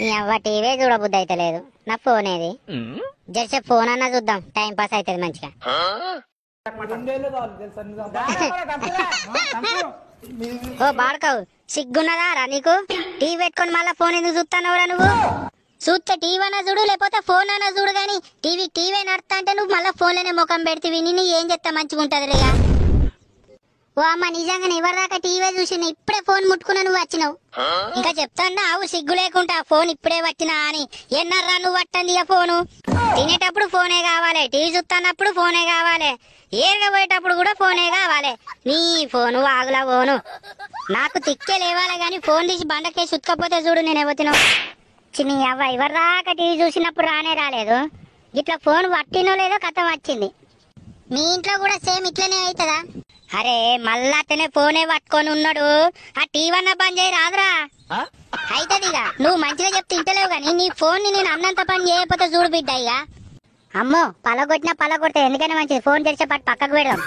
నీ అవ్వ టీవీ చూడబుద్ధి అయితే లేదు, నా ఫోన్ ఏది? జర్సే ఫోన్ అన్నా చూద్దాం, టైం పాస్ అవుతుంది మంచిగా. ఓ బాడకావు, సిగ్గున్నదా రా నీకు? టీవీ పెట్టుకొని మళ్ళా ఫోన్ ఎందుకు చూస్తానవురా నువ్వు? చూస్తే టీవీ అన్నా చూడు, లేకపోతే ఫోన్ అన్నా చూడు, గానీ టీవీ నడుస్తా అంటే నువ్వు మళ్ళీ ఫోన్లోనే ముఖం పెడితే నేను ఏం చెప్తా మంచిగా ఉంటది రేగా. ఓ అమ్మ నిజంగా ఎవరిదాకా టీవీ చూసి ఇప్పుడే ఫోన్ ముట్టుకున్నా నువ్వు వచ్చినావు. ఇంకా చెప్తాండా ఆవు సిగ్గు లేకుండా ఫోన్ ఇప్పుడే వచ్చినా అని. ఎన్నర్రా నువ్వు పట్టండి ఇక ఫోను? తినేటప్పుడు ఫోనే కావాలి, టీవీ చూస్తున్నప్పుడు ఫోనే కావాలి, ఏరుగా పోయేటప్పుడు కూడా ఫోనే కావాలి. నీ ఫోను ఆగులా ఫోను. నాకు తిక్కే లేవాలి గాని ఫోన్ తీసి బండకేసి ఉతకపోతే చూడు నేను ఎవతినో. చిన్ని అవ్వ ఎవరిదాకా టీవీ చూసినప్పుడు రాలేదు, ఇట్లా ఫోన్ పట్టినో లేదో కథం వచ్చింది. మీ ఇంట్లో కూడా సేమ్ ఇట్లనే అవుతుందా? అరే మళ్ళా అతనే ఫోనే పట్టుకొని ఉన్నాడు, ఆ టీవీ అన్న పని చేయి రాదురా. అయితదిగా, నువ్వు మంచిగా చెప్తే ఇంటలేవు గాని నీ ఫోన్ ని నేను అన్నంత పని చేయకపోతే చూడు బిడ్డ. ఇక అమ్మో పలగొట్టినా పలగొడితే ఎందుకైనా మంచిది, ఫోన్ తెరిచే పక్కకు పెడదాం.